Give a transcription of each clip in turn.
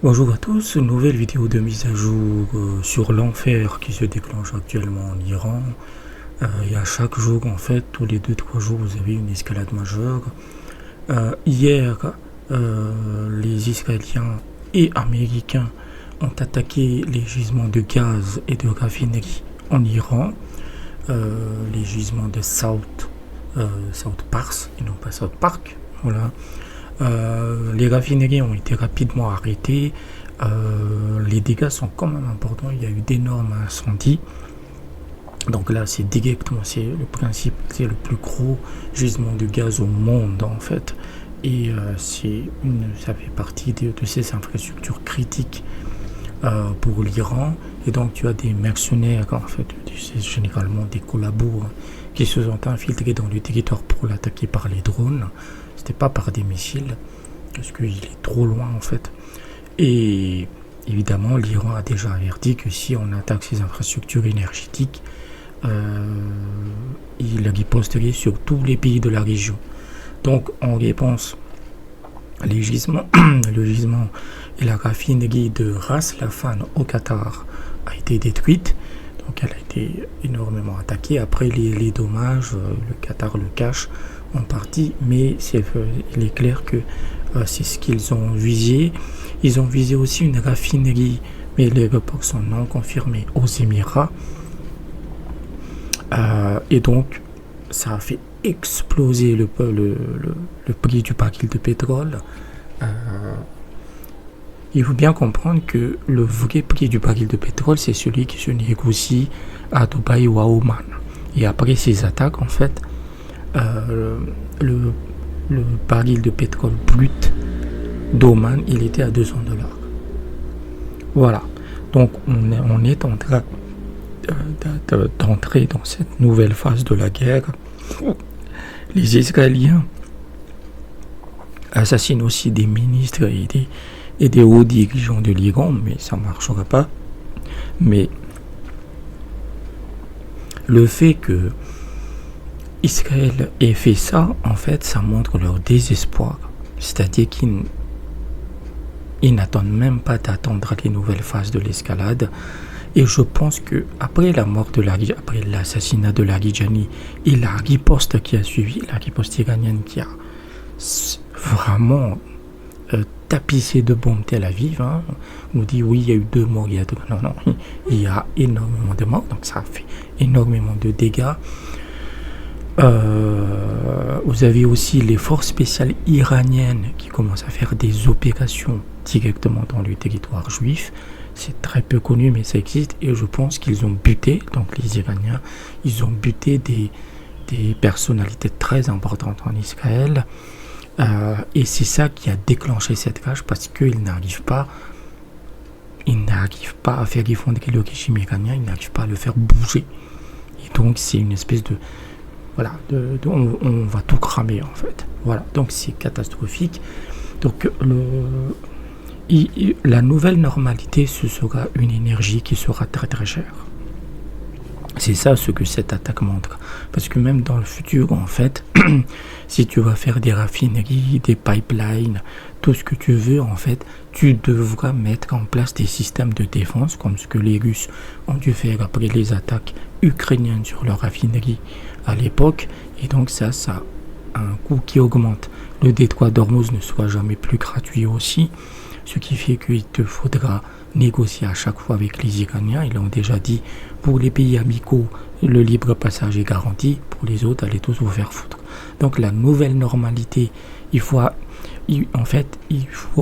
Bonjour à tous, une nouvelle vidéo de mise à jour sur l'enfer qui se déclenche actuellement en Iran. Et à chaque jour, en fait, tous les 2-3 jours, vous avez une escalade majeure. Hier, les Israéliens et Américains ont attaqué les gisements de gaz et de raffinerie en Iran. Les gisements de South Pars et non pas South Park. Voilà. Les raffineries ont été rapidement arrêtées. Les dégâts sont quand même importants. Il y a eu d'énormes incendies. Donc là, c'est directement, c'est le principe, c'est le plus gros gisement de gaz au monde en fait. Et ça fait partie de ces infrastructures critiques pour l'Iran. Et donc tu as des mercenaires en fait, c'est généralement des collabos qui se sont infiltrés dans le territoire pour l'attaquer par les drones. C'était pas par des missiles, parce qu'il est trop loin en fait. Et évidemment, l'Iran a déjà averti que si on attaque ces infrastructures énergétiques, il riposterait sur tous les pays de la région. Donc en réponse, le gisement et la raffinerie de Ras Laffan au Qatar a été détruite. Donc elle a été énormément attaquée. Après les dommages, le Qatar le cache en partie, mais il est clair que c'est ce qu'ils ont visé. Ils ont visé aussi une raffinerie, mais les reports sont non confirmés aux Émirats. Et donc, ça a fait exploser le prix du baril de pétrole. Il faut bien comprendre que le vrai prix du baril de pétrole, c'est celui qui se négocie à Dubaï ou à Oman. Et après ces attaques, en fait, le baril de pétrole brut d'Oman, il était à $200. Voilà. Donc, on est en train d'entrer dans cette nouvelle phase de la guerre. Les Israéliens assassinent aussi des ministres et des hauts dirigeants de l'Iran, mais ça ne marchera pas. Mais le fait que Israël ait fait ça, en fait, ça montre leur désespoir. C'est-à-dire qu'ils n'attendent même pas d'attendre les nouvelles phases de l'escalade. Et je pense que après après l'assassinat de Larijani et la riposte qui a suivi, la riposte iranienne qui a vraiment tapissé de bombes Tel Aviv, on dit oui, il y a eu 2 morts, non, il y a énormément de morts, donc ça a fait énormément de dégâts. Vous avez aussi les forces spéciales iraniennes qui commencent à faire des opérations directement dans le territoire juif. C'est très peu connu, mais ça existe. Et je pense qu'ils ont buté, donc les Iraniens, ils ont buté des personnalités très importantes en Israël. Et c'est ça qui a déclenché cette rage, parce qu'ils n'arrivent pas à faire effondrer le régime iranien, ils n'arrivent pas à le faire bouger. Et donc c'est une espèce de... Voilà, on va tout cramer en fait. Voilà, donc c'est catastrophique. Donc la nouvelle normalité, ce sera une énergie qui sera très très chère. C'est ça ce que cette attaque montre. Parce que même dans le futur, en fait, si tu vas faire des raffineries, des pipelines, tout ce que tu veux, en fait, tu devras mettre en place des systèmes de défense, comme ce que les Russes ont dû faire après les attaques ukrainiennes sur leurs raffineries à l'époque. Et donc ça a un coût qui augmente. Le détroit d'Ormuz ne sera jamais plus gratuit aussi. Ce qui fait qu'il te faudra négocier à chaque fois avec les Iraniens. Ils l'ont déjà dit, pour les pays amicaux, le libre passage est garanti. Pour les autres, allez tous vous faire foutre. Donc la nouvelle normalité, il faut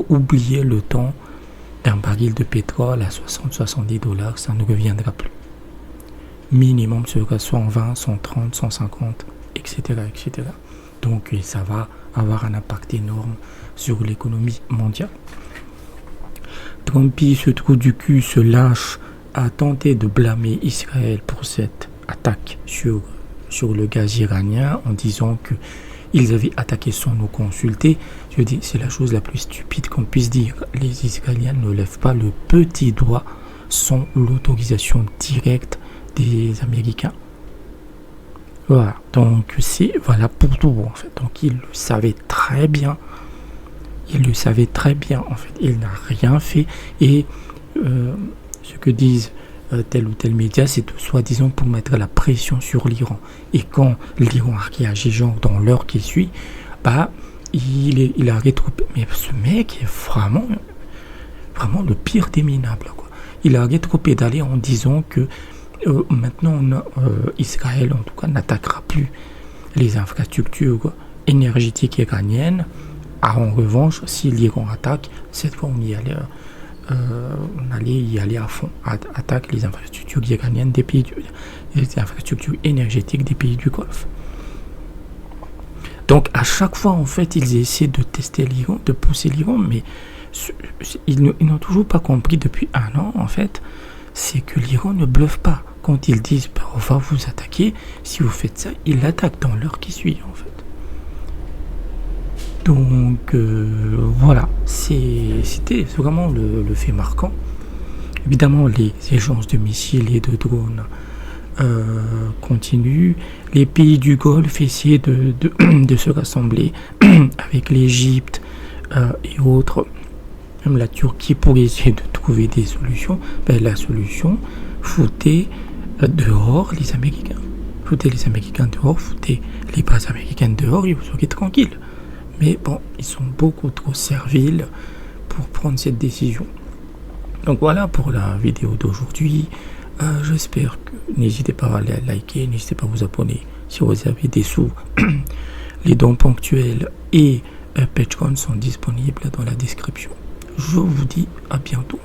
oublier le temps d'un baril de pétrole à 60-70 $. Ça ne reviendra plus. Minimum sera 120, 130, 150, etc. etc. Donc ça va avoir un impact énorme sur l'économie mondiale. Trumpy se trouve du cul, se lâche, a tenté de blâmer Israël pour cette attaque sur le gaz iranien en disant qu'ils avaient attaqué sans nous consulter. Je dis, c'est la chose la plus stupide qu'on puisse dire. Les Israéliens ne lèvent pas le petit doigt sans l'autorisation directe des Américains. Voilà, donc c'est pour tout en fait. Donc ils le savaient très bien Il le savait très bien, en fait. Il n'a rien fait. Et ce que disent tel ou tel média, c'est soi-disant pour mettre la pression sur l'Iran. Et quand l'Iran a réagi, genre dans l'heure qui suit, bah, il a rétropé. Mais ce mec est vraiment le pire des minables, quoi. Il a rétropédalé en disant que maintenant, Israël, en tout cas, n'attaquera plus les infrastructures énergétiques iraniennes. En revanche, si l'Iran attaque, cette fois on allait y aller à fond. Attaque les infrastructures iraniennes les infrastructures énergétiques des pays du Golfe. Donc à chaque fois, en fait, ils essaient de tester l'Iran, de pousser l'Iran, mais ils n'ont toujours pas compris depuis un an, en fait, c'est que l'Iran ne bluffe pas. Quand ils disent on va vous attaquer, si vous faites ça, ils l'attaquent dans l'heure qui suit, en fait. Donc voilà, c'était vraiment le fait marquant. Évidemment, les échanges de missiles et de drones continuent. Les pays du Golfe essaient de se rassembler avec l'Égypte et autres, même la Turquie, pour essayer de trouver des solutions. La solution, foutez dehors les Américains. Foutez les Américains dehors, foutez les bases américaines dehors et vous serez tranquilles. Mais bon, ils sont beaucoup trop serviles pour prendre cette décision. Donc voilà pour la vidéo d'aujourd'hui. J'espère que... N'hésitez pas à liker, n'hésitez pas à vous abonner si vous avez des sous. Les dons ponctuels et Patreon sont disponibles dans la description. Je vous dis à bientôt.